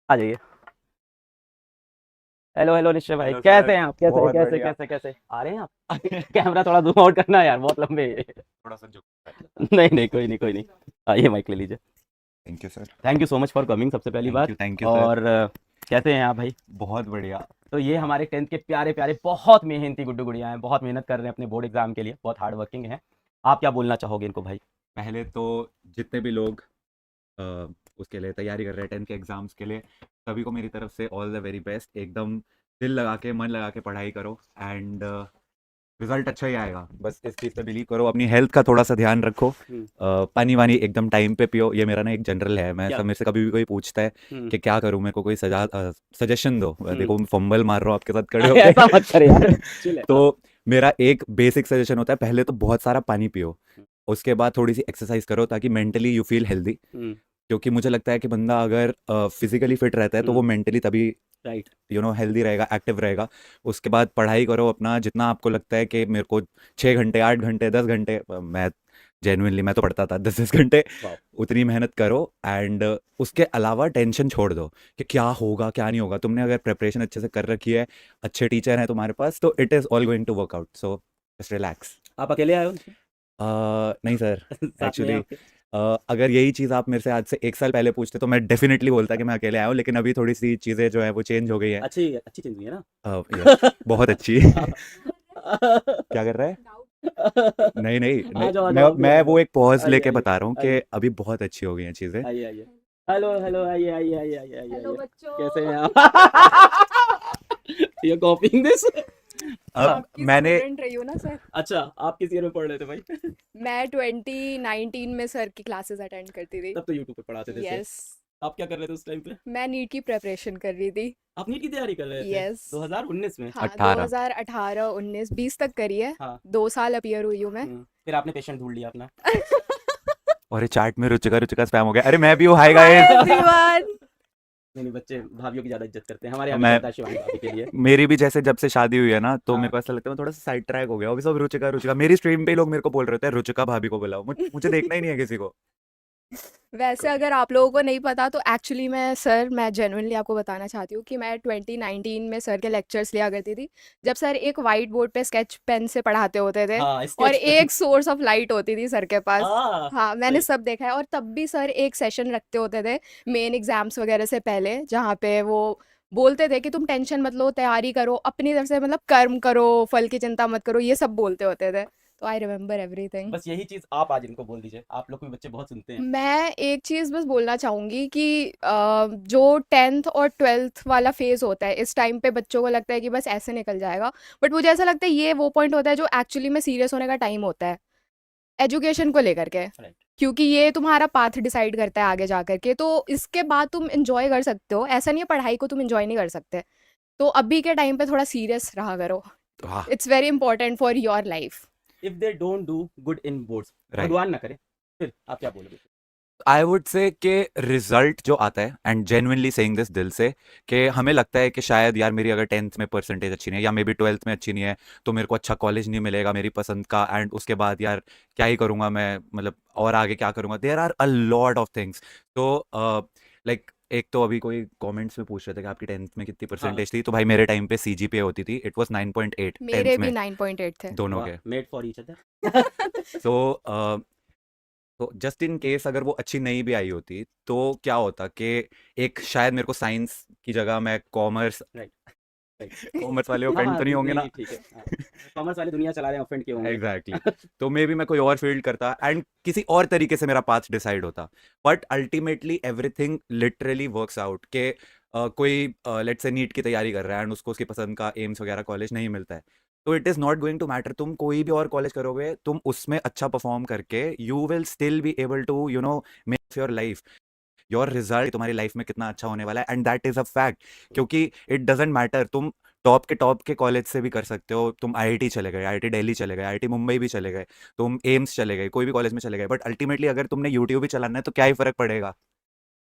आ जाइए। Hello hello निश्चय भाई, हेलो कैसे सर। हैं आप? कैसे बहुत कैसे बढ़िया। कैसे कैसे आ रहे हैं आप? कैमरा थोड़ा जूम आउट करना है यार, बहुत लंबे है। थोड़ा सा झुक। नहीं नहीं, कोई नहीं कोई नहीं। आइए, माइक ले लीजिए। Thank you sir. Thank you so much for coming, सबसे पहली बात। Thank you sir. और कैसे हैं आप भाई? बहुत बढ़िया। तो ये हमारे 10th के प्यारे प्यारे बहुत मेहनती गुड्डू गुड़िया हैं, बहुत मेहनत कर रहे हैं अपने बोर्ड एग्जाम के लिए, बहुत हार्ड वर्किंग हैं। आप क्या बोलना चाहोगे इनको भाई? पहले तो जितने भी लोग अ, उसके लिए तैयारी कर रहे हैं 10 के एग्ज़ाम्स के लिए, सभी को मेरी तरफ से ऑल द वेरी बेस्ट। एकदम दिल लगा के मन लगा के पढ़ाई करो एंड रिजल्ट अच्छा ही आएगा। बस इस चीज़ पे बिलीव करो। अपनी हेल्थ का थोड़ा सा ध्यान रखो। हम्म। पानी वानी एकदम टाइम पे पियो। ये मेरा ना एक जनरल है। मैं क्या? सब मेरे से कभी भी कोई पूछता है हम्म। कि क्या करूं, मेरे को कोई सजेशन दो। हम्म। देखो, फंबल मार रहा हूँ आपके साथ खड़े अरे होके। ऐसा मत करे यार, चिल है, तो हाँ। मेरा एक बेसिक सजेशन होता है, पहले तो बहुत सारा पानी पियो। हम्म। उसके बाद थोड़ी सी एक्सरसाइज करो ताकि मेंटली यू फील हेल्दी। हम्म। क्योंकि मुझे लगता है कि बंदा अगर फिजिकली फिट रहता है तो वो मेंटली तभी राइट। हेल्दी रहेगा, एक्टिव रहेगा। उसके बाद पढ़ाई करो अपना, जितना आपको लगता है कि मेरे को 6 घंटे 8 घंटे 10 घंटे, मैं जेन्युइनली मैं तो पढ़ता था 10 10 घंटे। वाह। उतनी मेहनत करो एंड उसके अलावा टेंशन छोड़ दो कि क्या होगा क्या नहीं होगा। तुमने अगर प्रिपरेशन अच्छे से कर रखी है, अच्छे टीचर हैं तुम्हारे पास, तो it is all going to work out. So just relax. आप अकेले आए हो? नहीं सर। साथ में हैं एक्चुअली आपके? अगर यही चीज़ आप मेरे से आज से 1 साल पहले पूछते तो मैं डेफिनेटली बोलता कि मैं अकेले आया हूँ, लेकिन अभी थोड़ी सी चीज़ें जो है वो चेंज हो गई हैं। अच्छी अच्छी चीज हुई है ना। यस, बहुत अच्छी। क्या कर रहा है? नहीं नहीं नहीं। आ जाओ आ मैं जाओ, आप भी आ मैं जाओ। वो एक पॉज आइए लेके आइए बता रहा हूँ कि आइए अभी बहुत अच्छी हो गई हैं चीज़ें। आइए आइए। हेलो हेलो, आइए आइए आइए आइए आइए हेलो आइए। कैसे बच्चों। हैं आप? You कॉपिंग this? मैं अब आपकी मैंने स्टूडेंट रही हूँ ना सर। अच्छा, आप किस ईयर में पढ़ रहे थे भाई? मैं 2019 में सर की क्लासेस अटेंड करती थी। तब तो यूट्यूब पे पढ़ाते थे सर। यस। आप क्या कर रहे थे उस टाइम पे? मैं नीट की प्रिपरेशन कर रही थी। आप नीट की तैयारी कर रहे थे यस। 2019 में? हाँ, 18। 2018 19 20 तक करी है। हाँ। 2 साल अपीयर हुई हूँ मैं। फिर आपने पेशेंट ढूंढ लिया अपना। और ये चार्ट में रुचिका रुचिका स्पैम हो गया। अरे मैं भी हूँ, हाय हाय गाइस। एवरीवन। नहीं नहीं, बच्चे भाभीियों की ज्यादा इज्जत करते हैं, हमारे यहाँ भी मैं चलता है शिवानी भाभी के लिए। मेरी भी जैसे जब से शादी हुई है ना, तो मेरे हाँ। को ऐसा लगता है मैं थोड़ा सा साइड ट्रैक हो गया। अभी सब रुचिका रुचिका, मेरी स्ट्रीम पे ही लोग मेरे को बोल रहे थे रुचिका भाभी को बुलाओ। मुझे देखना ही नहीं है किसी को। वैसे अगर आप लोगों को नहीं पता तो एक्चुअली मैं जेन्युइनली आपको बताना चाहती हूँ कि मैं 2019 में सर के लेक्चर्स लिया करती थी। जब सर एक वाइट बोर्ड पे स्केच पेन से पढ़ाते होते थे हाँ, और स्केच पेन। एक सोर्स ऑफ लाइट होती थी सर के पास। हाँ। हाँ, मैंने सही। सब देखा है। और तब भी सर एक सेशन रखते होते थे मेन एग्जाम्स वगैरह से पहले, जहाँ पे वो बोलते थे कि तुम टेंशन मत लो, तैयारी करो अपनी तरफ से, मतलब कर्म करो, फल की चिंता मत करो, ये सब बोलते होते थे। तो आई रिमेम्बर एवरीथिंग। बस यही चीज आप आज इनको बोल दीजिए, आप लोग को भी बच्चे बहुत सुनते हैं। मैं एक चीज़ बस बोलना चाहूँगी कि जो 10th और 12th वाला फेज़ होता है, इस टाइम पे बच्चों को लगता है कि बस ऐसे निकल जाएगा। बट मुझे ऐसा लगता है ये वो पॉइंट होता है जो एक्चुअली में सीरियस होने का टाइम होता है, एजुकेशन को लेकर के। राइट। क्योंकि ये तुम्हारा पाथ डिसाइड करता है आगे जा कर के, तो इसके बाद तुम एंजॉय कर सकते हो। ऐसा नहीं है पढ़ाई को तुम एंजॉय नहीं कर सकते। तो अभी के टाइम पे थोड़ा सीरियस रहा करो। तो हाँ। It's very important for your life. If they don't do good in boards, right. भगवान ना करे, फिर आप क्या बोलोगे? आई वुड से कि रिजल्ट जो आता है, एंड जेन्युइनली सेइंग दिस दिल से, कि हमें लगता है कि शायद यार मेरी अगर 10th में परसेंटेज अच्छी नहीं है या मे बी 12th में अच्छी नहीं है, तो मेरे को अच्छा कॉलेज नहीं मिलेगा मेरी पसंद का। एंड उसके बाद यार क्या ही करूँगा मैं, मतलब और आगे क्या करूँगा। There are a lot of things. तो लाइक एक तो अभी कोई कमेंट्स में पूछ रहे थे कि आपकी 10th में कितनी हाँ। परसेंटेज थी। तो भाई मेरे टाइम पे सीजीपीए होती थी, इट वाज 9.8 मेरे 10th भी में, 9.8 थे। दोनों वाह, के। Made for each other. तो तो जस्ट इन केस अगर वो अच्छी नहीं भी आई होती, तो क्या होता कि एक शायद मेरे को साइंस की जगह मैं कॉमर्स, राइट। राइट। कॉमर्स वाले हाँ ऑफेंड हाँ, तो नहीं होंगे नहीं ना। नहीं, ठीक है, हाँ। कॉमर्स वाले दुनिया चला रहे हैं, ऑफेंड के होंगे। Exactly exactly. तो मे बी मैं कोई और फील्ड करता एंड किसी और तरीके से मेरा पाथ डिसाइड होता। But ultimately everything literally works out के कोई लेट्स से नीट की तैयारी कर रहा है एंड उसको उसकी पसंद का एम्स वगैरह कॉलेज नहीं मिलता है, तो it is not going to matter तुम कोई भी और कॉलेज करोगे, तुम उसमें अच्छा परफॉर्म करके you will still be able to make your life, your result तुम्हारी लाइफ में कितना अच्छा होने वाला है। And that is a fact. क्योंकि इट डजेंट मैटर, तुम टॉप के कॉलेज से भी कर सकते हो। तुम आईआईटी चले गए, आईआईटी दिल्ली चले गए, आईआईटी मुंबई भी चले गए, तुम एम्स चले गए, कोई भी कॉलेज में चले गए, बट अल्टीमेटली अगर तुमने यूट्यूब भी चलाना है तो क्या ही फर्क पड़ेगा।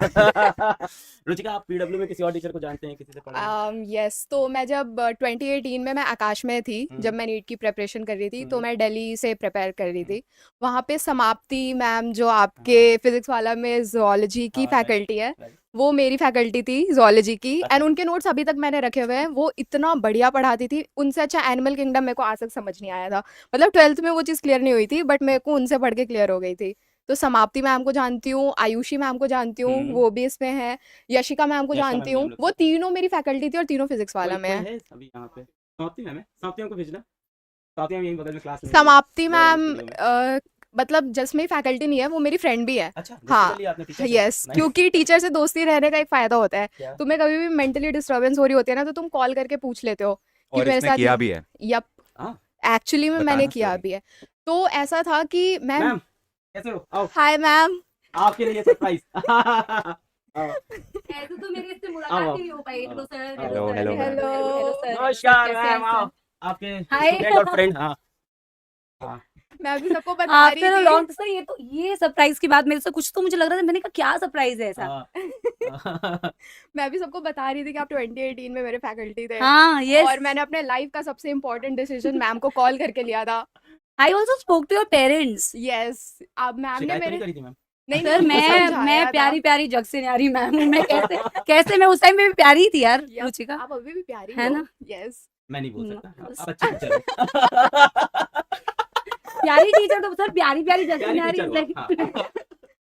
रुचिका, आप पीडब्ल्यू में किसी और टीचर को जानते हैं, किसी से पढ़े हैं? यस, तो मैं जब 2018 में मैं आकाश में थी, जब हम्म। मैं नीट की प्रिपरेशन कर रही थी, तो हम्म। मैं दिल्ली से प्रिपेयर कर रही हम्म। थी। वहाँ पे समाप्ति मैम, जो हाँ आपके फिजिक्स वाला में जोलॉजी की हाँ, राइट फैकल्टी है, राइट। वो मेरी फैकल्टी थी ज़ूलॉजी की अच्छा। एंड उनके नोट्स अभी तक मैंने रखे हुए हैं। वो इतना बढ़िया पढ़ाती थी, उनसे अच्छा एनिमल किंगडम मेरे को आज तक समझ नहीं आया था। मतलब 12th में वो चीज़ क्लियर नहीं हुई थी, बट मेरे को उनसे पढ़ के क्लियर हो गई थी। तो समाप्ति मैम को जानती हूँ, आयुषी मैम को जानती हूँ, हम्म। वो भी इसमें है, यशिका मैम को यशिका मैम जानती भी हम हूँ। लोग वो से तीनों मेरी फैकल्टी थी और तीनों फिजिक्स कोई वाला में कोई है। है अभी यहाँ पे समाप्ति मैम है, समाप्ति मैम को भेजना, समाप्ति मैम यहीं बगल में क्लास में मेरी समाप्ति लोअर इंग्लिश मैम मीडियम में। मतलब जस्ट मेरी फैकल्टी नहीं है, वो मेरी फ्रेंड भी है। अच्छा दोस्ती हाँ, कर लिया आपने टीचर से, यस, नाइस। क्योंकि टीचर से दोस्ती रहने का एक फ़ायदा होता है। क्या तुम्हें कभी भी मेंटली डिस्टर्बेंस हो रही होती है ना, तो तुम कॉल करके पूछ लेते हो कि और मेरे इसने साथ किया ये भी है, यप, हाँ एक्चुअली में मैंने बताना किया स्टोरी। भी है। तो ऐसा था कि मैम, मैम कैसे हो, आओ हाय मैम। आपके लिए सरप्राइज। आओ ऐसे तो मेरी इससे आओ मुलाकात आओ ही नहीं हो पाई। हेलो आओ सर, आओ hello hello sir, hello hello ma'am. Sir, hello sir, नमस्कार कैसे हैं मैम, आओ सर? आपके हाय। स्टूडेंट और फ्रेंड। हाँ हाँ मैं भी सबको बता रही आफ्टर अ थी। लॉन्ग सर, ये सरप्राइज की बात मेरे से कुछ तो मुझे लग रहा था, मैंने कहा क्या सरप्राइज है ऐसा? हाँ। मैं भी सबको बता रही थी कि आप 2018 में मेरे फैकल्टी थे हाँ, यस। और मैंने अपने लाइफ का सबसे इम्पोर्टेंट डिसीजन मैम को कॉल करके लिया था। I also spoke to your parents. Yes, अब मैम ने शिकायत तो नहीं मेरे करी थी मैम? नहीं सर नहीं मैं समझाया था। प्यारी प्यारी जग से न्यारी मैम हूँ। मैं कैसे कैसे मैं उस टाइम में भी प्यारी थी यार, यप, रुचिका। आप अभी भी प्यारी है हो। ना? यस, मैं नहीं बोल नो, सकता, आप अच्छी टीचर हो। प्यारी टीचर तो सर प्यारी प्यारी जग से प्यारी न्यारी टीचर हो, हाँ।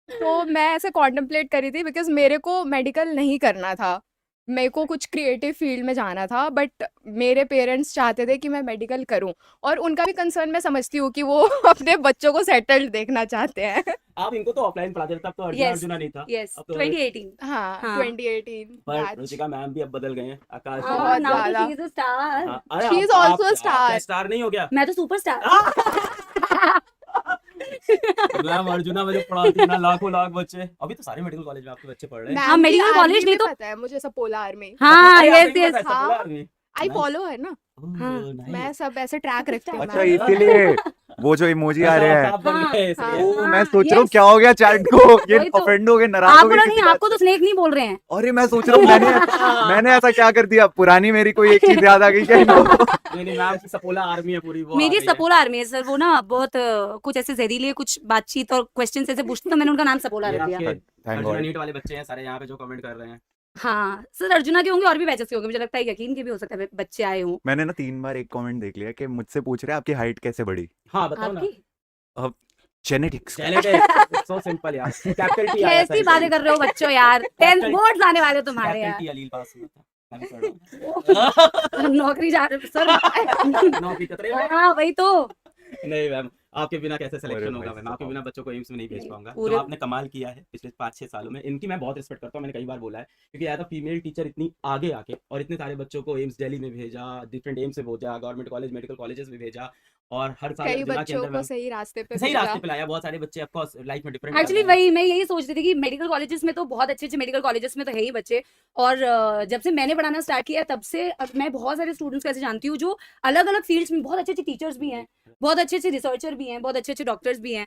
तो मैं ऐसे कॉन्टेम्पलेट करी थी बिकॉज मेरे को मेडिकल नहीं करना था, मेरे को कुछ क्रिएटिव फील्ड में जाना था, बट मेरे पेरेंट्स चाहते थे कि मैं मेडिकल करूं और उनका भी कंसर्न मैं समझती हूँ कि वो अपने बच्चों को सेटल्ड देखना चाहते हैं। आप इनको तो ऑफलाइन पढ़ाते थे, तब तो अर्जुना यस अर्जुना नहीं था, यस, अब तो 2018। हाँ, हाँ। 2018 पर बैच। रुचिका मैम भी अब बदल गए हैं, आकाश हाँ, बहुत जी। नाउ तो ज्यादा। She is a star. हाँ, अरे She is आप also a क्या star. स्टार नहीं हो गया? मैं तो सुपरस्टार। मैम अर्जुना में जो पढ़ाती है ना, लाखों लाख बच्चे, अभी तो सारे मेडिकल कॉलेज में आपके बच्चे पढ़ रहे हैं। हाँ, मैम की मेडिकल आर्मी कॉलेज नहीं भी तो पता है मुझे, सपोला आर्मी। हाँ, अरे आपको यस भी यस। पता है, हाँ। सपोला आर्मी? आई Nice. फॉलो है ना, हाँ, ओह, nice. मैं सब ऐसे ट्रैक रखती हूँ अच्छा मैम। इसीलिए वो जो इमोजी आ रहे अच्छा, हैं। आप बन हाँ, गए इसलिए। हाँ। ओ मैं हाँ, सोच रहा हूँ yes. क्या हो गया चैट को, ये वही तो। ऑफेंड हो गए, नाराज हो आपको गए लगा किसी नहीं, बात आपको तो से। स्नेक नहीं बोल रहे हैं। अरे मैं सोच रहा हूँ मैंने ऐसा क्या कर दिया, पुरानी मेरी कोई एक चीज याद आ गई क्या इनको? नहीं नहीं, मैम की सपोला आर्मी है पूरी, वो आ मेरी गई है। सपोला आर्मी है सर। वो ना बहुत कुछ ऐसे जहरीले कुछ बातचीत और क्वेश्चन ऐसे पूछते, तो मैंने उनका नाम सपोला ये रख दिया। आपके Thank अर्जुना God. नीट वाले बच्चे हैं सारे यहाँ पे जो कमेंट कर रहे हैं। हाँ सर, अर्जुना के होंगे और भी बैचेस के होंगे, मुझे लगता है यकीन के भी हो सकता है बच्चे आए हों। मैंने ना 3 बार एक कमेंट देख लिया कि मुझसे पूछ रहे हैं आपकी हाइट कैसे बढ़ी। हाँ बताओ ना। आपकी जेनेटिक्स। जेनेटिक्स सो सिंपल यार, कैपिटल टी आया कैसी बातें कर रहे हो बच्चों यार। 10th बोर्ड आने वाले हो तुम्हारे कैपिटल यार। टी अलील पास हुआ था, मैं भी पढ़ रहा हूँ। नौकरी जा रहे हो सर। नौकरी खतरे में। हाँ वही तो। नहीं मैम, आपके बिना कैसे अरे सिलेक्शन होगा भाई मैम, आपके साहब। बिना बच्चों को एम्स में नहीं भेज नहीं, पाऊंगा। पूरे- जो आपने कमाल किया है पिछले 5-6 सालों में, इनकी मैं बहुत रिस्पेक्ट करता हूँ, मैंने कई बार बोला है, क्योंकि एज अ फीमेल टीचर इतनी आगे आके और इतने सारे बच्चों को एम्स दिल्ली में भेजा, डिफरेंट एम्स से भेजा, गवर्नमेंट कॉलेज मेडिकल कॉलेजेस में भेजा, और हर साल कई अर्जुना के बच्चों अंदर को मैम सही रास्ते पे सही भेजा। रास्ते पे लाया। बहुत सारे बच्चे ऑफकोर्स लाइफ में डिफरेंट एक्चुअली वही मैं यही सोच रही थी कि मेडिकल कॉलेजेस में तो बहुत अच्छे मेडिकल कॉलेजेस में तो है ही बच्चे। और जब से मैंने पढ़ाना स्टार्ट किया तब से अब मैं बहुत सारे स्टूडेंट्स को ऐसे जानती हूँ जो अलग अलग फील्ड्स में बहुत अच्छे टीचर्स भी हैं, बहुत अच्छे रिसर्चर भी हैं, बहुत अच्छे डॉक्टर्स भी हैं।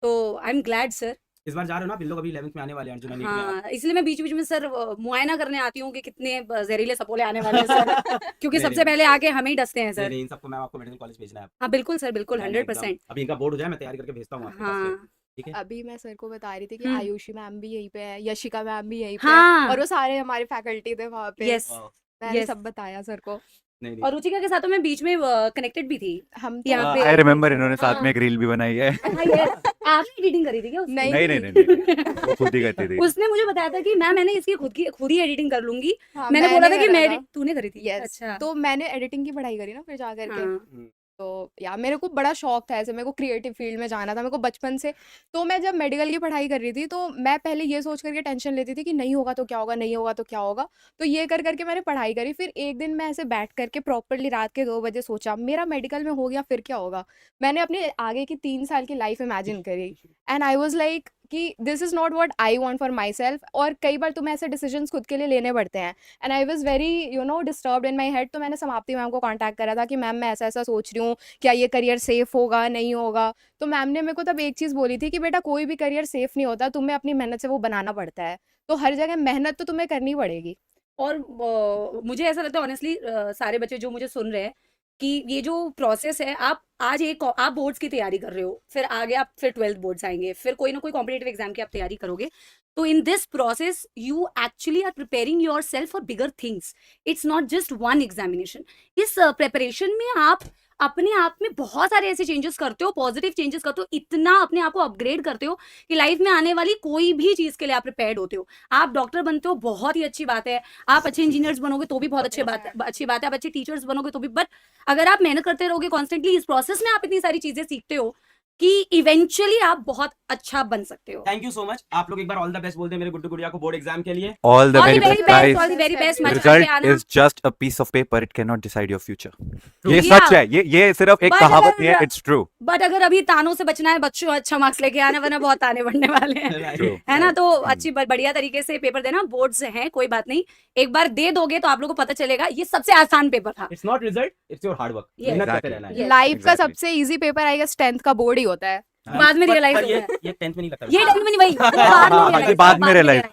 तो आई एम ग्लैड सर। इस बार जा रहे हो ना आप, इन लोग अभी 11th में आने वाले हैं अर्जुना नीट में आप। हाँ, इसलिए मैं बीच बीच में सर मुआयना करने आती हूँ कि कितने जहरीले सपोले आने वाले हैं सर। क्योंकि नहीं, सबसे नहीं, पहले आके हमें ही डसते हैं नहीं सर। नहीं, इन सबको मैम आपको मेडिकल कॉलेज भेजना है। हाँ बिल्कुल सर, बिल्कुल मैंने एकदम 100%। अभी इनका बोर्ड हो जाए, मैं तैयारी करके भेजता हूँ आपके पास फिर, हाँ ठीक है? अभी मैं सर को बता रही थी कि हम्म। आयुषी मैम भी यहीं पे है, यशिका मैम भी यहीं पे है, हाँ और वो सारे हमारे फैकल्टी थे वहाँ पे। यस। वाह, मैंने yes. सब बताया सर को। नहीं और नहीं रुचिका के साथ तो मैं बीच में कनेक्टेड भी थी हम तो यहाँ पे। आई रिमेम्बर इन्होंने साथ हाँ। में एक रील भी बनाई है। हाँ, yes. आपने एडिटिंग करी थी क्या उसकी? नहीं, नहीं नहीं नहीं नहीं, वो खुद ही करती थी। उसने मुझे बताया था कि मैम मैंने इसकी खुद ही एडिटिंग कर लूंगी। हाँ, मैंने बोला था कि करा मैं था। तूने करी थी। यस, अच्छा। तो मैंने एडिटिंग की पढ़ाई करी ना फिर जा करके। हाँ। तो यार मेरे को बड़ा शौक था, ऐसे मेरे को क्रिएटिव फील्ड में जाना था मेरे को बचपन से। तो मैं जब मेडिकल की पढ़ाई कर रही थी तो मैं पहले ये सोच करके टेंशन लेती थी कि नहीं होगा तो क्या होगा, नहीं होगा तो क्या होगा। तो ये कर करके मैंने पढ़ाई करी। फिर एक दिन मैं ऐसे बैठ करके प्रॉपरली रात के 2 बजे सोचा मेरा मेडिकल में हो गया फिर क्या होगा। मैंने अपने आगे की 3 साल की लाइफ इमेजिन करी एंड आई वाज लाइक कि this is not what I want for my self. और कई बार तुम्हें ऐसे डिसीजंस खुद के लिए लेने पड़ते हैं and I was very disturbed in my head. तो मैंने समाप्ति मैम को कॉन्टैक्ट करा था कि मैम मैं ऐसा ऐसा सोच रही हूँ, क्या ये करियर सेफ होगा नहीं होगा। तो मैम ने मेरे को तब एक चीज़ बोली थी कि बेटा कोई भी करियर सेफ नहीं होता, तुम्हें अपनी मेहनत से वो बनाना पड़ता है। तो हर जगह मेहनत तो तुम्हें करनी पड़ेगी। और मुझे ऐसा लगता है ऑनेस्टली सारे बच्चे जो मुझे सुन रहे हैं कि ये जो प्रोसेस है, आप आज आप बोर्ड्स की तैयारी कर रहे हो, फिर आगे आप फिर 12th बोर्ड्स आएंगे, फिर कोई ना कोई कॉम्पिटिटिव एग्जाम की आप तैयारी करोगे। तो in this process you actually are preparing yourself for bigger things. It's not just one examination. इस प्रिपरेशन में आप अपने आप में बहुत सारे ऐसे चेंजेस करते हो, पॉजिटिव चेंजेस करते हो, इतना अपने आप को अपग्रेड करते हो कि लाइफ में आने वाली कोई भी चीज के लिए आप प्रिपेयर्ड होते हो. आप डॉक्टर बनते हो, बहुत ही अच्छी बात है. आप अच्छे इंजीनियर्स बनोगे तो भी बहुत अच्छी बात है. आप अच्छे टीचर्स बनोगे तो भी. बट अगर आप मेहनत करते रहोगे कॉन्स्टेंटली, इस प्रोसेस में आप इतनी सारी चीजें सीखते हो कि इवेंचुअली आप बहुत अच्छा बन सकते हो. Thank you so much. आप लोग एक बार ऑल द बेस्ट बोलते हैं मेरे गुड्डू गुड़िया को बोर्ड एग्जाम के लिए. All the All very the very best, best, guys. all the very best. मजा Result के आना. is just a piece of paper. It cannot decide your future. ये Yeah. सच है. ये सिर्फ एक But कहावत अगर- नहीं है. It's true. बट अगर अभी तानों से बचना है, बच्चों अच्छा मार्क्स लेके आना, वरना बहुत ताने बढ़ने वाले हैं. True. है ना. तो अच्छी बढ़िया तरीके से पेपर देना. बोर्ड्स हैं, कोई बात नहीं. एक बार दे दोगे तो आप लोगों को पता चलेगा ये सबसे आसान पेपर था. It's not result, it's your hard work. Yes. मेहनत करते Exactly. रहना है. Yes. लाइफ का exactly. सबसे easy paper I guess 10th का बोर्ड ही होता है. बाद में realize पर होता ये 10th में नहीं लगता. ये टाइम में नहीं भाई. बाद में realize ये बाद में realize.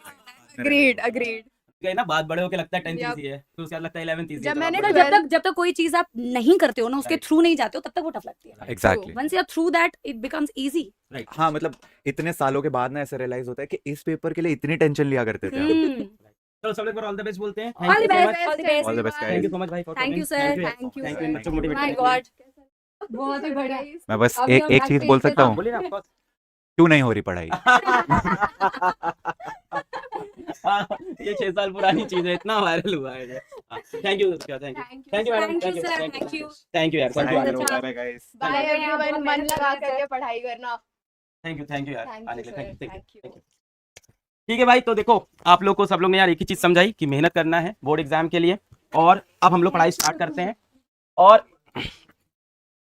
Agreed agreed. कहीं ना बात बड़े होके लगता है 10th Yup. इजी है, तो उसके बाद लगता है 11th इजी है. जब तो मैंने आप तो बड़े- जब तक कोई चीज आप नहीं करते हो ना, उसके Right. थ्रू नहीं जाते हो, तब तक वो टफ लगती है. Exactly. Once you are through that it becomes easy. Right. हाँ, मतलब इतने सालों के बाद ना ऐसे रियलाइज होता है कि इस पेपर के लिए इतनी टेंशन लिया करते थे हम. चलो सब लोग ऑल द बेस्ट बोलते हैं. All the Thank you so best. much. All the best. All the best, guys. Thank you so much भाई for Thank coming. you, sir. Thank you, Thank sir. you बच्चों को motivate my करने के लिए. God. बहुत ही बढ़िया. मैं बस अभी हम एक back चीज page बोल पे सकता हाँ, हूँ. बोलिए ना of course. क्यों नहीं हो रही पढ़ाई? ये 6 साल पुरानी चीज है, इतना वायरल हुआ है ये. Thank you thank you Thank you, thank you madam. Thank you, sir. Thank you. Thank you यार. Thank you. थैंक अच्छा. Bye guys. Bye Bye, everyone. बहुत मन मेहनत लगा करते हैं. करके पढ़ाई करना. यू यार थैंक आने यू के लिए. Sir. Thank you. Thank you. ठीक है भाई, तो देखो आप लोग को सब लोग ने यार एक ही चीज समझाई कि मेहनत करना है बोर्ड एग्जाम के लिए. और अब हम लोग पढ़ाई स्टार्ट करते हैं. और